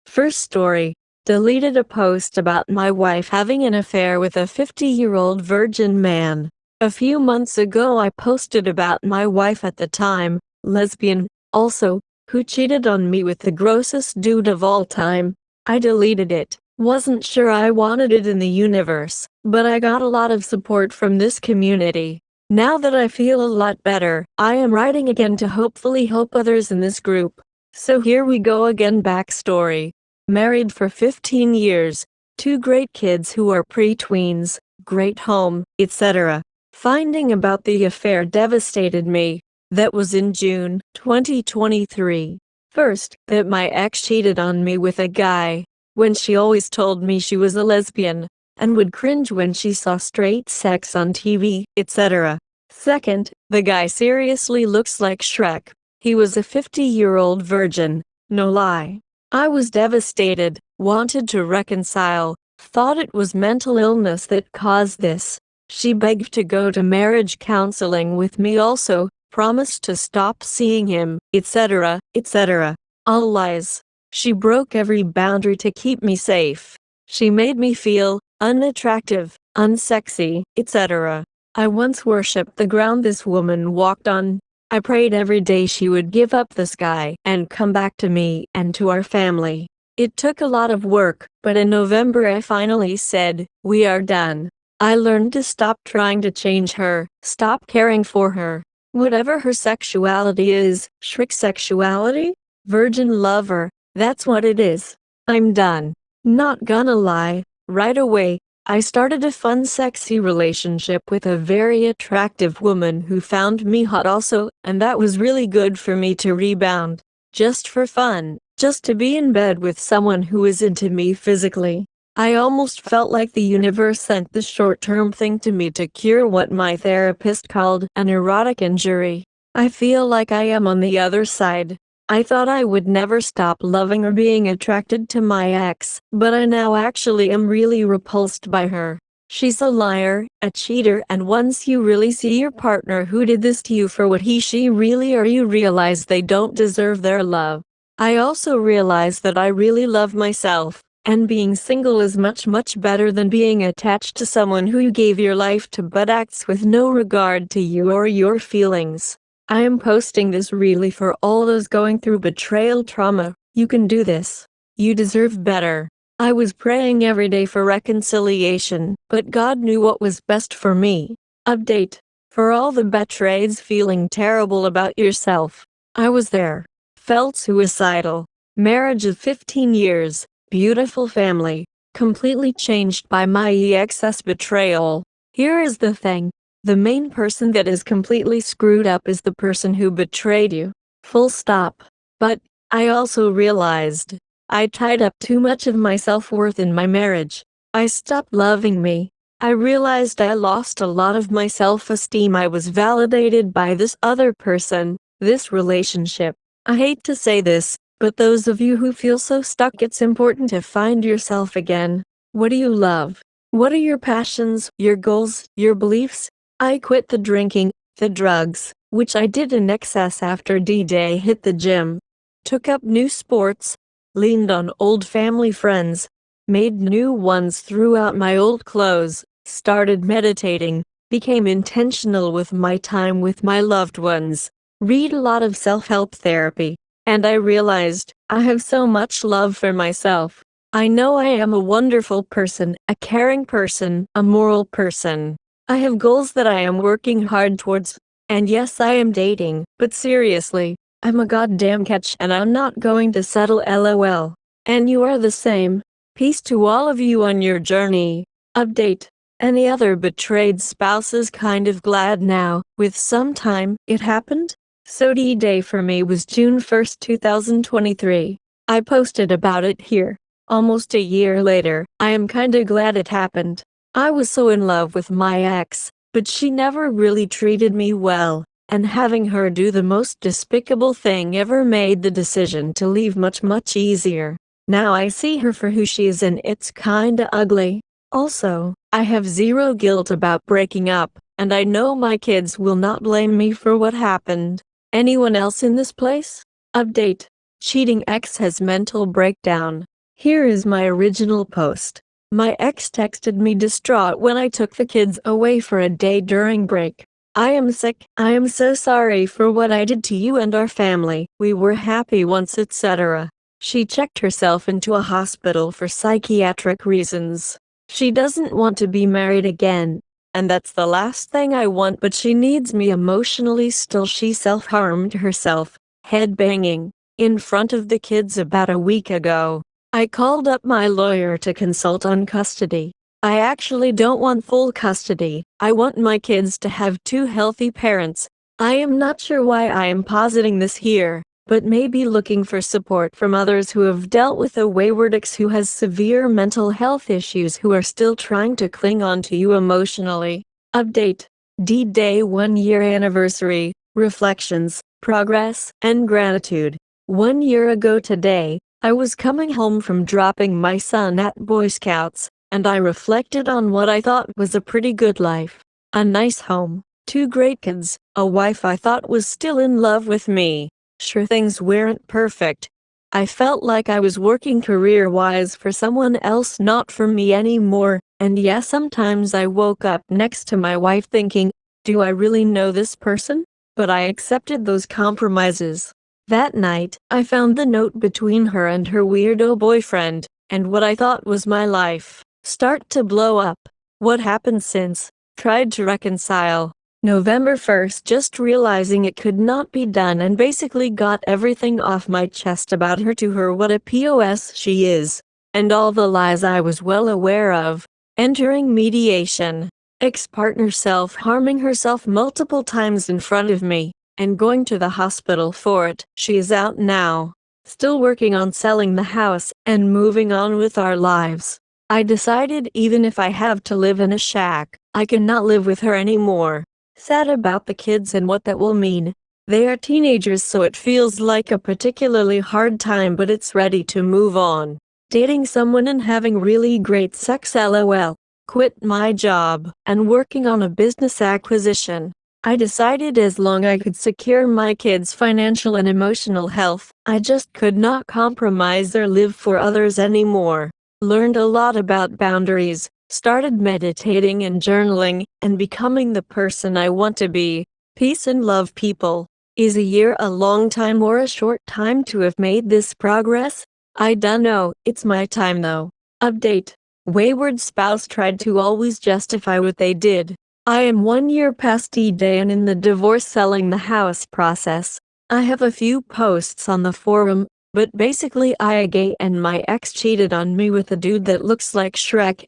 First story. Deleted a post about my wife having an affair with a 50-year-old virgin man. A few months ago I posted about my wife at the time, lesbian, also, who cheated on me with the grossest dude of all time. I deleted it. Wasn't sure I wanted it in the universe, but I got a lot of support from this community. Now that I feel a lot better, I am writing again to hopefully help others in this group. So here we go again. Backstory. Married for 15 years, 2 great kids who are pre-tweens, great home, etc. Finding about the affair devastated me. That was in June 2023. First, that my ex cheated on me with a guy, when she always told me she was a lesbian, and would cringe when she saw straight sex on TV, etc. Second, the guy seriously looks like Shrek. He was a 50-year-old virgin, no lie. I was devastated, wanted to reconcile, thought it was mental illness that caused this. She begged to go to marriage counseling with me also, promised to stop seeing him, etc., etc. All lies. She broke every boundary to keep me safe. She made me feel unattractive, unsexy, etc. I once worshipped the ground this woman walked on. I prayed every day she would give up this guy and come back to me and to our family. It took a lot of work, but in November I finally said, "We are done." I learned to stop trying to change her, stop caring for her. Whatever her sexuality is, Shrek sexuality? Virgin lover, that's what it is. I'm done. Not gonna lie, right away, I started a fun sexy relationship with a very attractive woman who found me hot also, and that was really good for me to rebound. Just for fun, just to be in bed with someone who is into me physically. I almost felt like the universe sent this short-term thing to me to cure what my therapist called an erotic injury. I feel like I am on the other side. I thought I would never stop loving or being attracted to my ex, but I now actually am really repulsed by her. She's a liar, a cheater, and once you really see your partner who did this to you for what she really are, you realize they don't deserve their love. I also realize that I really love myself, and being single is much better than being attached to someone who you gave your life to but acts with no regard to you or your feelings. I am posting this really for all those going through betrayal trauma. You can do this. You deserve better. I was praying every day for reconciliation, but God knew what was best for me. Update. For all the betrayeds feeling terrible about yourself, I was there. Felt suicidal. Marriage of 15 years, beautiful family, completely changed by my ex's betrayal. Here is the thing. The main person that is completely screwed up is the person who betrayed you. Full stop. But, I also realized, I tied up too much of my self-worth in my marriage. I stopped loving me. I realized I lost a lot of my self-esteem. I was validated by this other person, this relationship. I hate to say this, but those of you who feel so stuck, it's important to find yourself again. What do you love? What are your passions, your goals, your beliefs? I quit the drinking, the drugs, which I did in excess after D-Day, hit the gym, took up new sports, leaned on old family friends, made new ones, threw out my old clothes, started meditating, became intentional with my time with my loved ones, read a lot of self-help therapy, and I realized I have so much love for myself. I know I am a wonderful person, a caring person, a moral person. I have goals that I am working hard towards, and yes, I am dating, but seriously, I'm a goddamn catch and I'm not going to settle, lol. And you are the same. Peace to all of you on your journey. Update. Any other betrayed spouse is kind of glad now, with some time, it happened? So D-Day for me was June 1st, 2023. I posted about it here. Almost a year later, I am kinda glad it happened. I was so in love with my ex, but she never really treated me well, and having her do the most despicable thing ever made the decision to leave much easier. Now I see her for who she is and it's kinda ugly. Also, I have zero guilt about breaking up, and I know my kids will not blame me for what happened. Anyone else in this place? Update. Cheating ex has mental breakdown. Here is my original post. My ex texted me distraught when I took the kids away for a day during break. I am sick. I am so sorry for what I did to you and our family. We were happy once, etc. She checked herself into a hospital for psychiatric reasons. She doesn't want to be married again. And that's the last thing I want, but she needs me emotionally still. She self-harmed herself, headbanging, in front of the kids about a week ago. I called up my lawyer to consult on custody. I actually don't want full custody. I want my kids to have two healthy parents. I am not sure why I am positing this here, but maybe looking for support from others who have dealt with a wayward ex who has severe mental health issues who are still trying to cling on to you emotionally. Update. D-Day 1 year anniversary, reflections, progress, and gratitude. 1 year ago today, I was coming home from dropping my son at Boy Scouts, and I reflected on what I thought was a pretty good life. A nice home, two great kids, a wife I thought was still in love with me. Sure, things weren't perfect. I felt like I was working career-wise for someone else, not for me anymore, and yeah, sometimes I woke up next to my wife thinking, do I really know this person? But I accepted those compromises. That night, I found the note between her and her weirdo boyfriend, and what I thought was my life start to blow up. What happened since? Tried to reconcile. November 1st, just realizing it could not be done, and basically got everything off my chest about her to her, what a POS she is, and all the lies I was well aware of. Entering mediation. Ex-partner self-harming herself multiple times in front of me, and going to the hospital for it. She is out now. Still working on selling the house and moving on with our lives. I decided even if I have to live in a shack, I cannot live with her anymore. Sad about the kids and what that will mean. They are teenagers, so it feels like a particularly hard time, but it's ready to move on. Dating someone and having really great sex, lol. Quit my job and working on a business acquisition. I decided as long as I could secure my kids' financial and emotional health, I just could not compromise or live for others anymore. Learned a lot about boundaries, started meditating and journaling, and becoming the person I want to be. Peace and love, people. Is a year a long time or a short time to have made this progress? I dunno, it's my time though. Update. Wayward spouse tried to always justify what they did. I am 1 year past D-Day and in the divorce selling the house process. I have a few posts on the forum, but basically I am gay and my ex cheated on me with a dude that looks like Shrek,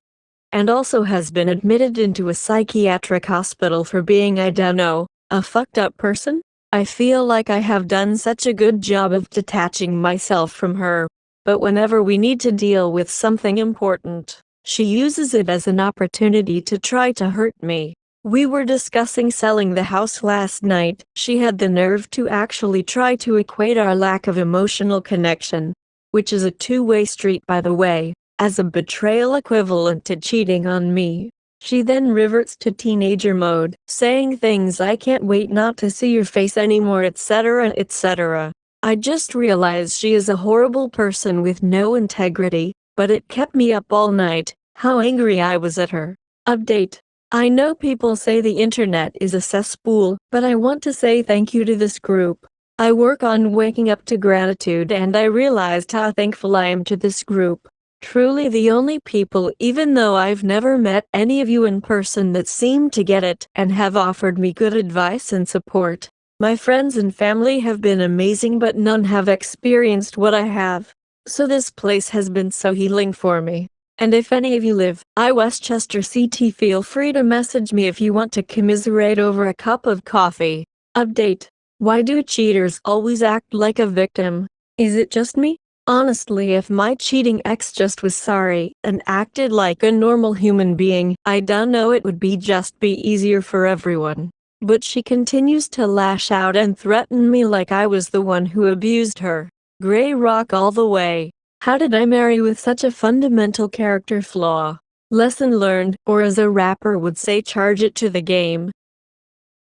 and also has been admitted into a psychiatric hospital for being, I dunno, a fucked up person. I feel like I have done such a good job of detaching myself from her, but whenever we need to deal with something important, she uses it as an opportunity to try to hurt me. We were discussing selling the house last night. She had the nerve to actually try to equate our lack of emotional connection, which is a two-way street by the way, as a betrayal equivalent to cheating on me. She then reverts to teenager mode, saying things I can't wait not to see your face anymore, etc., etc. I just realized she is a horrible person with no integrity, but it kept me up all night, how angry I was at her. Update. I know people say the internet is a cesspool, but I want to say thank you to this group. I work on waking up to gratitude, and I realized how thankful I am to this group. Truly the only people, even though I've never met any of you in person, that seem to get it and have offered me good advice and support. My friends and family have been amazing, but none have experienced what I have. So this place has been so healing for me. And if any of you live in Westchester CT, feel free to message me if you want to commiserate over a cup of coffee. Update. Why do cheaters always act like a victim? Is it just me? Honestly, if my cheating ex just was sorry and acted like a normal human being, I don't know, it would be easier for everyone. But she continues to lash out and threaten me like I was the one who abused her. Gray rock all the way. How did I marry with such a fundamental character flaw? Lesson learned, or as a rapper would say, charge it to the game.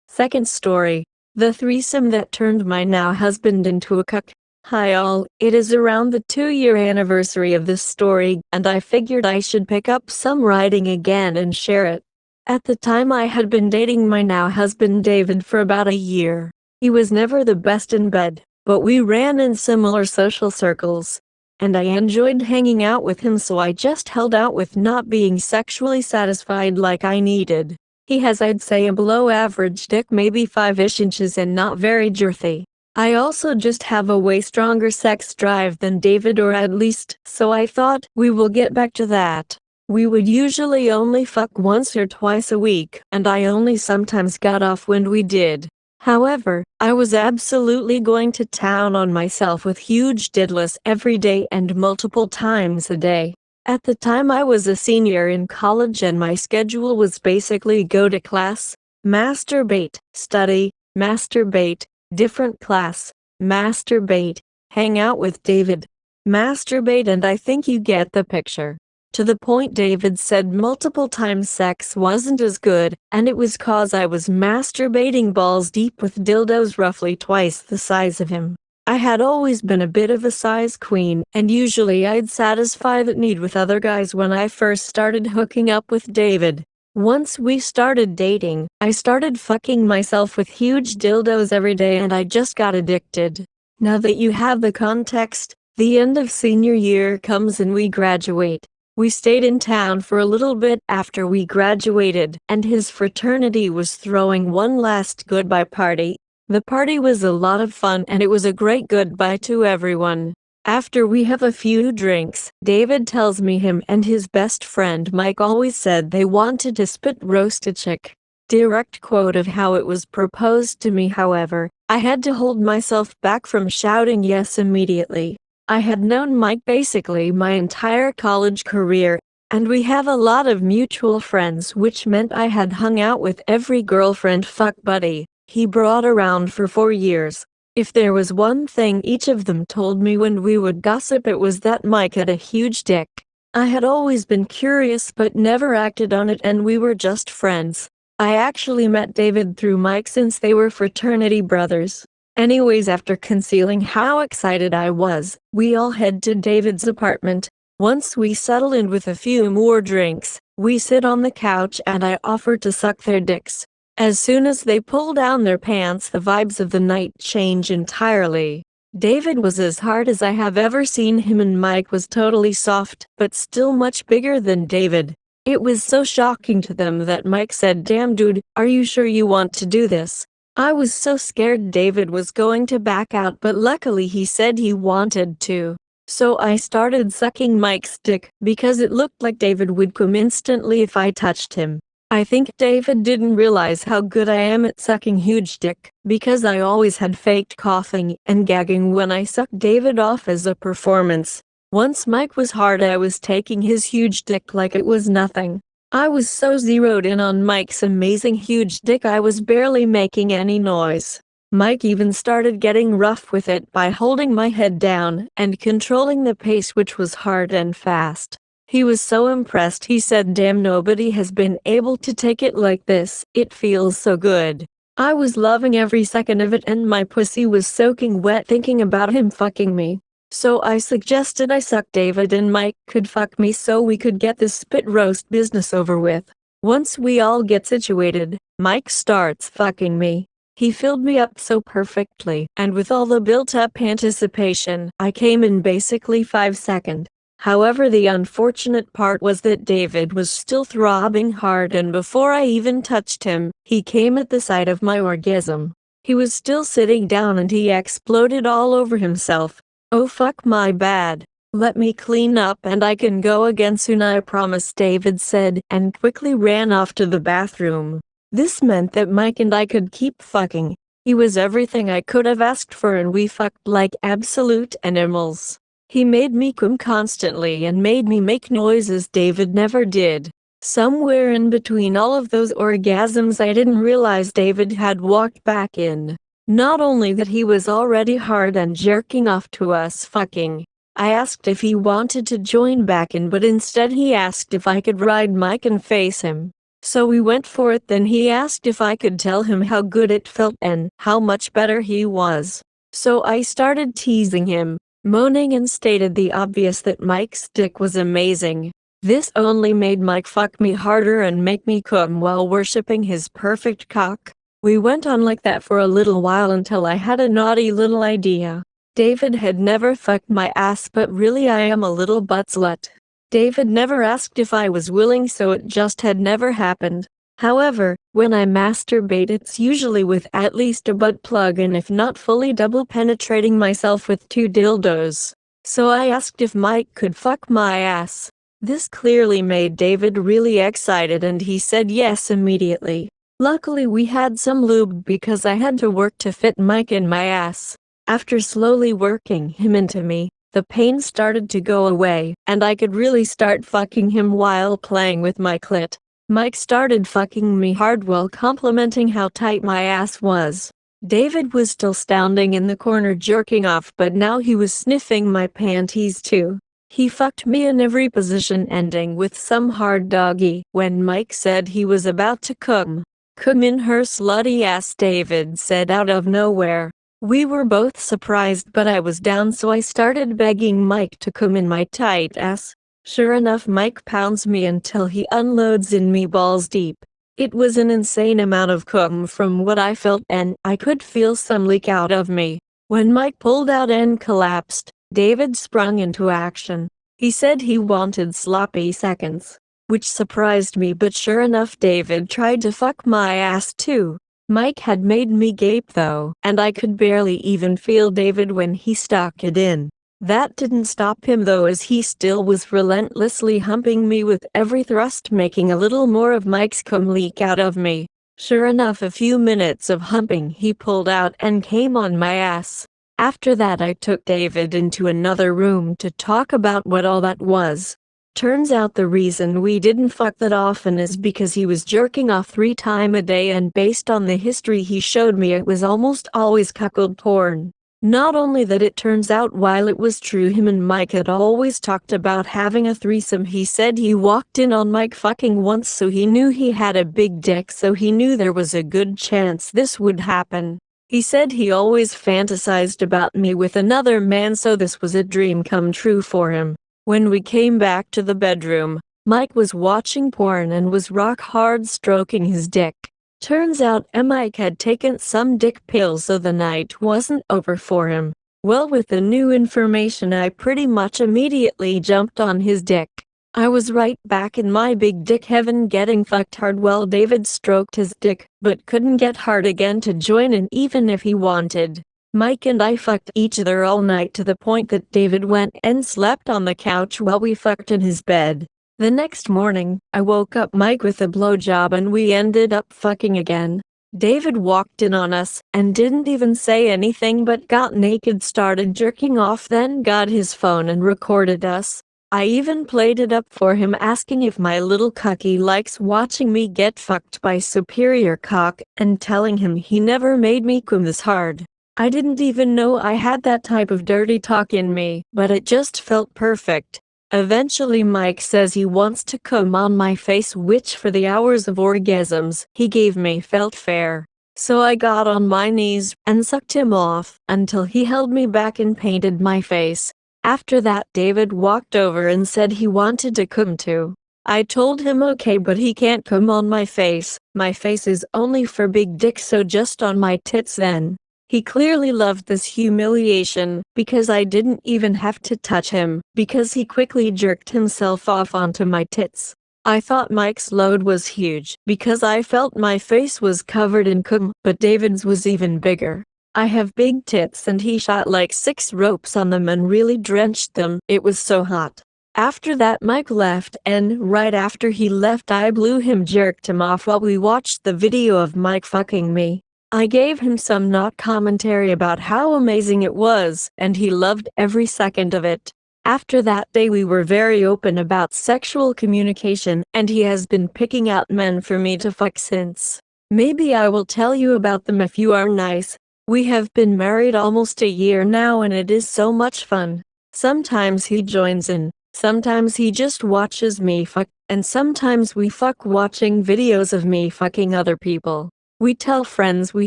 Second story. The threesome that turned my now husband into a cuck. Hi all, it is around the 2-year anniversary of this story, and I figured I should pick up some writing again and share it. At the time I had been dating my now husband David for about a year. He was never the best in bed, but we ran in similar social circles, and I enjoyed hanging out with him, so I just held out with not being sexually satisfied like I needed. He has, I'd say, a below average dick, maybe 5-ish inches, and not very girthy. I also just have a way stronger sex drive than David, or at least, so I thought. We will get back to that. We would usually only fuck once or twice a week, and I only sometimes got off when we did. However, I was absolutely going to town on myself with huge diddless every day and multiple times a day. At the time I was a senior in college and my schedule was basically go to class, masturbate, study, masturbate, different class, masturbate, hang out with David, masturbate, and I think you get the picture. To the point David said multiple times sex wasn't as good, and it was cause I was masturbating balls deep with dildos roughly twice the size of him. I had always been a bit of a size queen, and usually I'd satisfy that need with other guys when I first started hooking up with David. Once we started dating, I started fucking myself with huge dildos every day and I just got addicted. Now that you have the context, the end of senior year comes and we graduate. We stayed in town for a little bit after we graduated, and his fraternity was throwing one last goodbye party. The party was a lot of fun and it was a great goodbye to everyone. After we have a few drinks, David tells me him and his best friend Mike always said they wanted to spit roast a chick. Direct quote of how it was proposed to me. However, I had to hold myself back from shouting yes immediately. I had known Mike basically my entire college career, and we have a lot of mutual friends, which meant I had hung out with every girlfriend fuck buddy he brought around for 4 years. If there was one thing each of them told me when we would gossip, it was that Mike had a huge dick. I had always been curious but never acted on it, and we were just friends. I actually met David through Mike since they were fraternity brothers. Anyways, after concealing how excited I was, we all head to David's apartment. Once we settle in with a few more drinks, we sit on the couch and I offer to suck their dicks. As soon as they pull down their pants, the vibes of the night change entirely. David was as hard as I have ever seen him, and Mike was totally soft, but still much bigger than David. It was so shocking to them that Mike said, "Damn dude, are you sure you want to do this?" I was so scared David was going to back out, but luckily he said he wanted to. So I started sucking Mike's dick, because it looked like David would come instantly if I touched him. I think David didn't realize how good I am at sucking huge dick, because I always had faked coughing and gagging when I sucked David off as a performance. Once Mike was hard, I was taking his huge dick like it was nothing. I was so zeroed in on Mike's amazing huge dick I was barely making any noise. Mike even started getting rough with it by holding my head down and controlling the pace, which was hard and fast. He was so impressed, he said, "Damn, nobody has been able to take it like this, it feels so good." I was loving every second of it and my pussy was soaking wet thinking about him fucking me. So I suggested I suck David and Mike could fuck me so we could get this spit roast business over with. Once we all get situated, Mike starts fucking me. He filled me up so perfectly, and with all the built-up anticipation, I came in basically 5 seconds. However, the unfortunate part was that David was still throbbing hard, and before I even touched him, he came at the sight of my orgasm. He was still sitting down and he exploded all over himself. "Oh fuck, my bad. Let me clean up and I can go again soon, I promise," David said, and quickly ran off to the bathroom. This meant that Mike and I could keep fucking. He was everything I could have asked for, and we fucked like absolute animals. He made me come constantly and made me make noises David never did. Somewhere in between all of those orgasms, I didn't realize David had walked back in. Not only that, he was already hard and jerking off to us fucking. I asked if he wanted to join back in, but instead he asked if I could ride Mike and face him. So we went for it. Then he asked if I could tell him how good it felt and how much better he was. So I started teasing him, moaning and stated the obvious that Mike's dick was amazing. This only made Mike fuck me harder and make me cum while worshipping his perfect cock. We went on like that for a little while until I had a naughty little idea. David had never fucked my ass, but really I am a little butt slut. David never asked if I was willing, so it just had never happened. However, when I masturbate it's usually with at least a butt plug, and if not fully double penetrating myself with 2 dildos. So I asked if Mike could fuck my ass. This clearly made David really excited and he said yes immediately. Luckily we had some lube because I had to work to fit Mike in my ass. After slowly working him into me, the pain started to go away, and I could really start fucking him while playing with my clit. Mike started fucking me hard while complimenting how tight my ass was. David was still standing in the corner jerking off, but now he was sniffing my panties too. He fucked me in every position, ending with some hard doggy. When Mike said he was about to come in her slutty ass, David said out of nowhere. We were both surprised, but I was down, so I started begging Mike to come in my tight ass. Sure enough, Mike pounds me until he unloads in me balls deep. It was an insane amount of cum from what I felt, and I could feel some leak out of me. When Mike pulled out and collapsed, David sprung into action. He said he wanted sloppy seconds, which surprised me, but sure enough David tried to fuck my ass too. Mike had made me gape though, and I could barely even feel David when he stuck it in. That didn't stop him though, as he still was relentlessly humping me with every thrust, making a little more of Mike's cum leak out of me. Sure enough, a few minutes of humping he pulled out and came on my ass. After that I took David into another room to talk about what all that was. Turns out the reason we didn't fuck that often is because he was jerking off 3 times a day, and based on the history he showed me it was almost always cuckold porn. Not only that, it turns out while it was true him and Mike had always talked about having a threesome, he said he walked in on Mike fucking once, so he knew he had a big dick, so he knew there was a good chance this would happen. He said he always fantasized about me with another man, so this was a dream come true for him. When we came back to the bedroom, Mike was watching porn and was rock hard stroking his dick. Turns out Mike had taken some dick pills, so the night wasn't over for him. Well, with the new information I pretty much immediately jumped on his dick. I was right back in my big dick heaven getting fucked hard while David stroked his dick, but couldn't get hard again to join in even if he wanted. Mike and I fucked each other all night to the point that David went and slept on the couch while we fucked in his bed. The next morning, I woke up Mike with a blowjob and we ended up fucking again. David walked in on us and didn't even say anything but got naked, started jerking off, then got his phone and recorded us. I even played it up for him, asking if my little cucky likes watching me get fucked by superior cock, and telling him he never made me cum this hard. I didn't even know I had that type of dirty talk in me, but it just felt perfect. Eventually Mike says he wants to cum on my face, which for the hours of orgasms he gave me felt fair. So I got on my knees and sucked him off until he held me back and painted my face. After that David walked over and said he wanted to cum too. I told him okay, but he can't cum on my face. My face is only for big dicks, so just on my tits then. He clearly loved this humiliation, because I didn't even have to touch him, because he quickly jerked himself off onto my tits. I thought Mike's load was huge, because I felt my face was covered in cum, but David's was even bigger. I have big tits and he shot like 6 ropes on them and really drenched them. It was so hot. After that Mike left, and right after he left I blew him, jerked him off while we watched the video of Mike fucking me. I gave him some not commentary about how amazing it was, and he loved every second of it. After that day we were very open about sexual communication, and he has been picking out men for me to fuck since. Maybe I will tell you about them if you are nice. We have been married almost a year now and it is so much fun. Sometimes he joins in, sometimes he just watches me fuck, and sometimes we fuck watching videos of me fucking other people. We tell friends we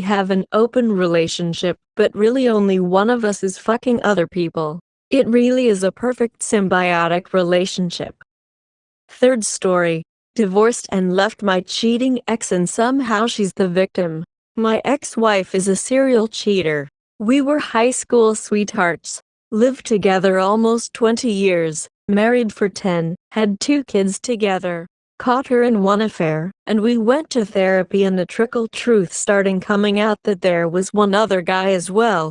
have an open relationship, but really only one of us is fucking other people. It really is a perfect symbiotic relationship. Third story. Divorced and left my cheating ex and somehow she's the victim. My ex-wife is a serial cheater. We were high school sweethearts, lived together almost 20 years, married for 10, had 2 kids together, caught her in one affair, and we went to therapy and the trickle truth starting coming out that there was one other guy as well.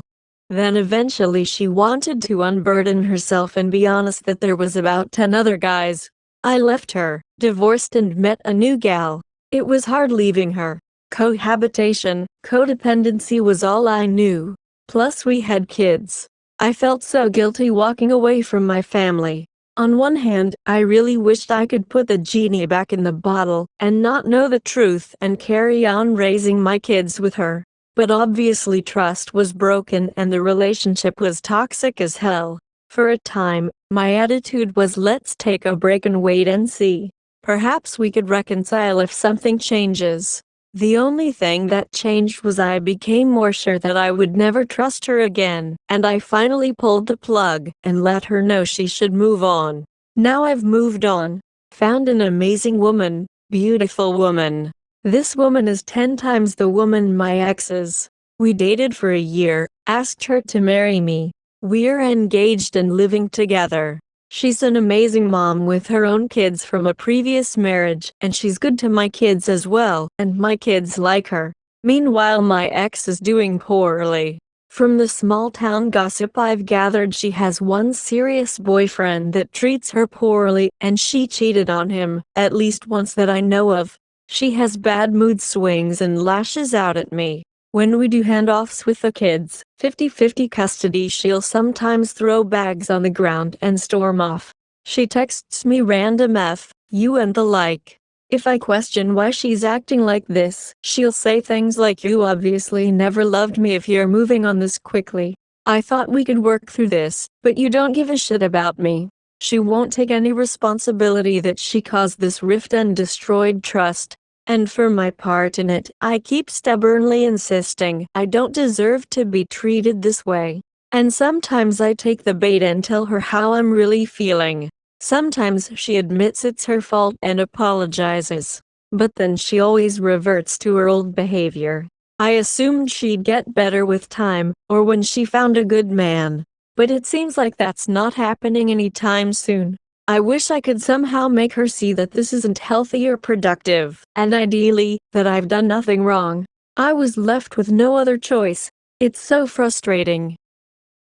Then eventually she wanted to unburden herself and be honest that there was about 10 other guys. I left her, divorced and met a new gal. It was hard leaving her. Cohabitation, codependency was all I knew. Plus we had kids. I felt so guilty walking away from my family. On one hand, I really wished I could put the genie back in the bottle and not know the truth and carry on raising my kids with her. But obviously trust was broken and the relationship was toxic as hell. For a time, my attitude was let's take a break and wait and see. Perhaps we could reconcile if something changes. The only thing that changed was I became more sure that I would never trust her again, and I finally pulled the plug and let her know she should move on. Now I've moved on. Found an amazing woman, beautiful woman. This woman is 10 times the woman my ex is. We dated for a year, asked her to marry me. We're engaged and living together. She's an amazing mom with her own kids from a previous marriage, and she's good to my kids as well, and my kids like her. Meanwhile, my ex is doing poorly. From the small town gossip I've gathered, she has one serious boyfriend that treats her poorly, and she cheated on him, at least once that I know of. She has bad mood swings and lashes out at me. When we do handoffs with the kids, 50-50 custody, she'll sometimes throw bags on the ground and storm off. She texts me random F, you and the like. If I question why she's acting like this, she'll say things like you obviously never loved me if you're moving on this quickly. I thought we could work through this, but you don't give a shit about me. She won't take any responsibility that she caused this rift and destroyed trust. And for my part in it, I keep stubbornly insisting I don't deserve to be treated this way. And sometimes I take the bait and tell her how I'm really feeling. Sometimes she admits it's her fault and apologizes. But then she always reverts to her old behavior. I assumed she'd get better with time, or when she found a good man. But it seems like that's not happening anytime soon. I wish I could somehow make her see that this isn't healthy or productive, and ideally, that I've done nothing wrong. I was left with no other choice. It's so frustrating.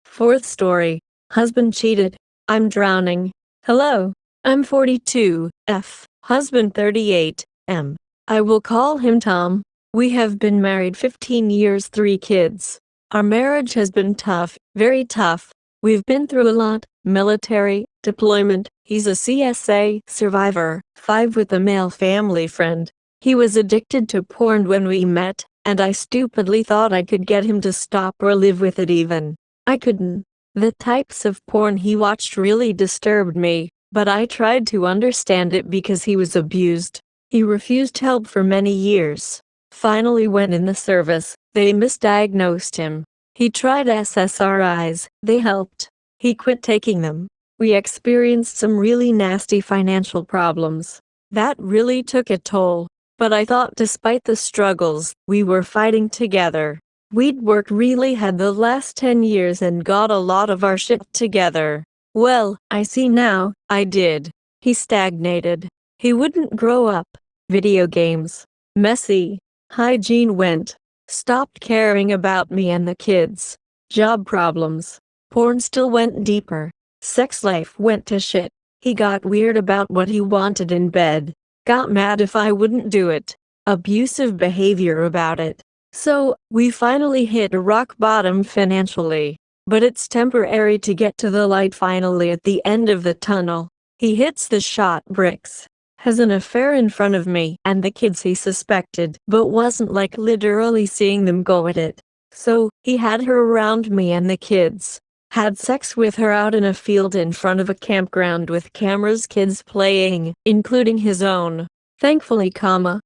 Fourth story. Husband cheated. I'm drowning. Hello. I'm 42, F. Husband 38, M. I will call him Tom. We have been married 15 years, 3 kids. Our marriage has been tough, very tough. We've been through a lot, military, deployment. He's a CSA survivor, 5 with a male family friend. He was addicted to porn when we met, and I stupidly thought I could get him to stop or live with it even. I couldn't. The types of porn he watched really disturbed me, but I tried to understand it because he was abused. He refused help for many years. Finally, when in the service, they misdiagnosed him. He tried SSRIs, they helped. He quit taking them. We experienced some really nasty financial problems. That really took a toll. But I thought despite the struggles, we were fighting together. We'd worked really hard the last 10 years and got a lot of our shit together. Well, I see now, I did. He stagnated. He wouldn't grow up. Video games. Messy. Hygiene went. Stopped caring about me and the kids. Job problems. Porn still went deeper. Sex life went to shit. He got weird about what he wanted in bed. Got mad if I wouldn't do it. Abusive behavior about it. So, we finally hit a rock bottom financially. But it's temporary to get to the light finally at the end of the tunnel. He hits the shot bricks. Has an affair in front of me and the kids he suspected, but wasn't like literally seeing them go at it. So, he had her around me and the kids. Had sex with her out in a field in front of a campground with cameras, kids playing, including his own. Thankfully,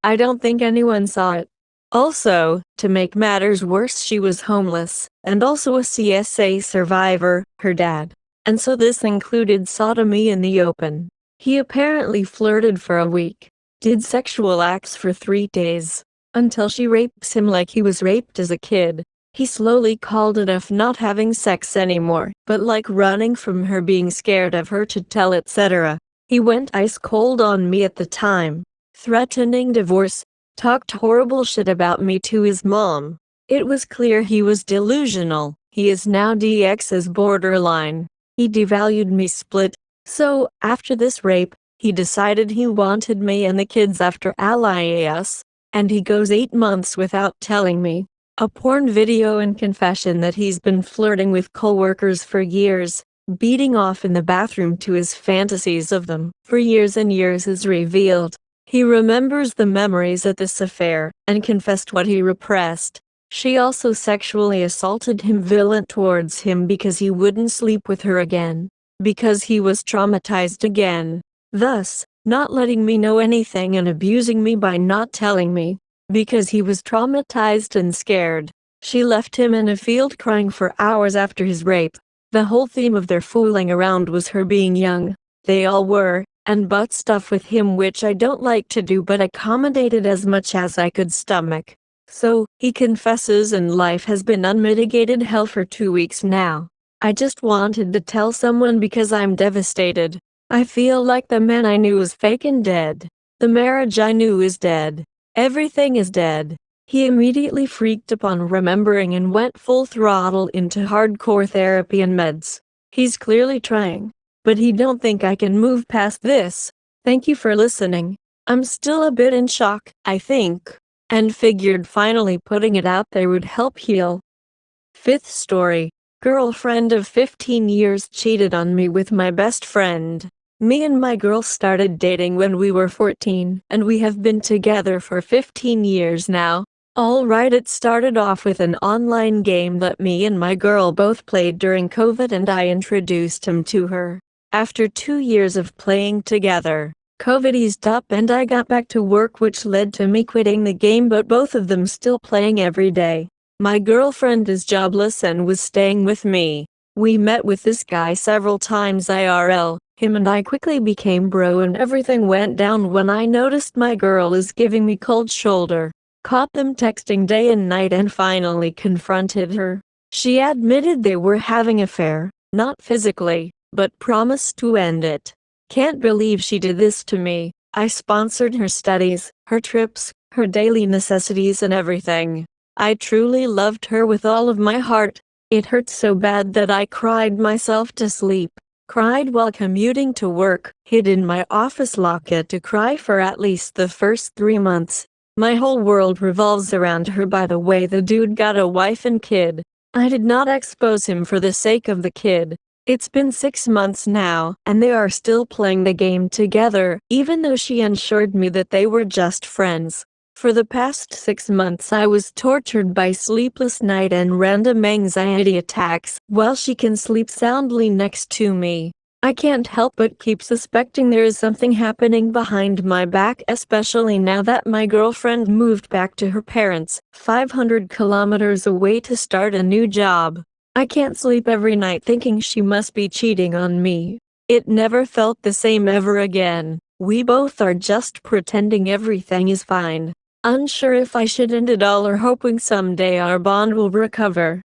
I don't think anyone saw it. Also, to make matters worse, she was homeless, and also a CSA survivor, her dad. And so this included sodomy in the open. He apparently flirted for a week, did sexual acts for 3 days, until she rapes him like he was raped as a kid. He slowly called it off, not having sex anymore, but like running from her, being scared of her to tell, etc. He went ice cold on me at the time, threatening divorce, talked horrible shit about me to his mom. It was clear he was delusional. He is now DX's borderline. He devalued me, split. So, after this rape, he decided he wanted me and the kids after alias, and he goes 8 months without telling me. A porn video and confession that he's been flirting with coworkers for years, beating off in the bathroom to his fantasies of them for years and years is revealed. He remembers the memories at this affair and confessed what he repressed. She also sexually assaulted him, violent towards him because he wouldn't sleep with her again, because he was traumatized again, thus not letting me know anything and abusing me by not telling me, because he was traumatized and scared. She left him in a field crying for hours after his rape. The whole theme of their fooling around was her being young. They all were, and butt stuff with him, which I don't like to do, but accommodated as much as I could stomach. So, he confesses, and life has been unmitigated hell for 2 weeks now. I just wanted to tell someone because I'm devastated. I feel like the man I knew is fake and dead. The marriage I knew is dead. Everything is dead. He immediately freaked upon remembering and went full throttle into hardcore therapy and meds. He's clearly trying, but he don't think I can move past this. Thank you for listening. I'm still a bit in shock, I think, and figured finally putting it out there would help heal. 5th story. Girlfriend of 15 years cheated on me with my best friend. Me and my girl started dating when we were 14, and we have been together for 15 years now. Alright, it started off with an online game that me and my girl both played during COVID, and I introduced him to her. After 2 years of playing together, COVID eased up and I got back to work, which led to me quitting the game, but both of them still playing every day. My girlfriend is jobless and was staying with me. We met with this guy several times IRL. Him and I quickly became bro, and everything went down when I noticed my girl is giving me cold shoulder. Caught them texting day and night and finally confronted her. She admitted they were having an affair, not physically, but promised to end it. Can't believe she did this to me. I sponsored her studies, her trips, her daily necessities and everything. I truly loved her with all of my heart. It hurt so bad that I cried myself to sleep. Cried while commuting to work, hid in my office locker to cry for at least the first 3 months. My whole world revolves around her. By the way, the dude got a wife and kid. I did not expose him for the sake of the kid. It's been 6 months now, and they are still playing the game together, even though she assured me that they were just friends. For the past 6 months I was tortured by sleepless night and random anxiety attacks, while she can sleep soundly next to me. I can't help but keep suspecting there is something happening behind my back, especially now that my girlfriend moved back to her parents, 500 kilometers away, to start a new job. I can't sleep every night thinking she must be cheating on me. It never felt the same ever again. We both are just pretending everything is fine. Unsure if I should end it all or hoping someday our bond will recover.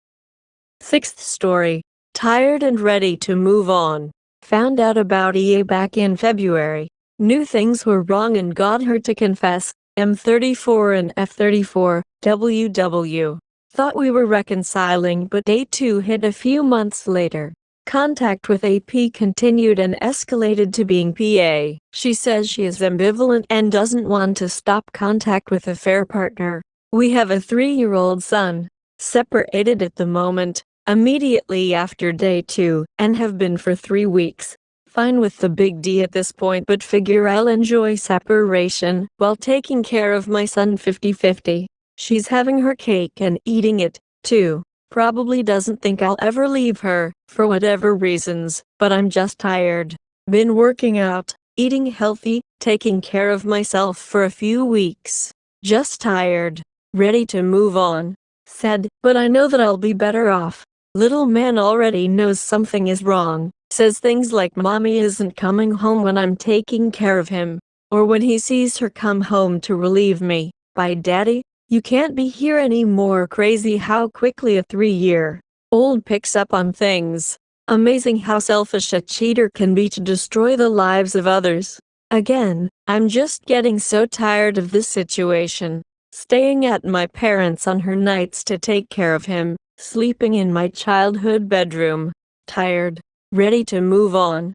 6th story. Tired and ready to move on. Found out about EA back in February. Knew things were wrong and got her to confess. M34 and F34, WW. Thought we were reconciling, but day 2 hit a few months later. Contact with AP continued and escalated to being PA. She says she is ambivalent and doesn't want to stop contact with a fair partner. We have a 3-year-old son. Separated at the moment, immediately after day 2, and have been for 3 weeks. Fine with the big D at this point, but figure I'll enjoy separation while taking care of my son 50-50. She's having her cake and eating it, too. Probably doesn't think I'll ever leave her, for whatever reasons, but I'm just tired. Been working out, eating healthy, taking care of myself for a few weeks. Just tired. ready to move on. Said, but I know that I'll be better off. Little man already knows something is wrong. Says things like mommy isn't coming home when I'm taking care of him. Or when he sees her come home to relieve me. By daddy, you can't be here anymore. Crazy how quickly a 3-year-old picks up on things. Amazing how selfish a cheater can be to destroy the lives of others. Again, I'm just getting so tired of this situation. Staying at my parents' on her nights to take care of him, sleeping in my childhood bedroom. Tired, ready to move on.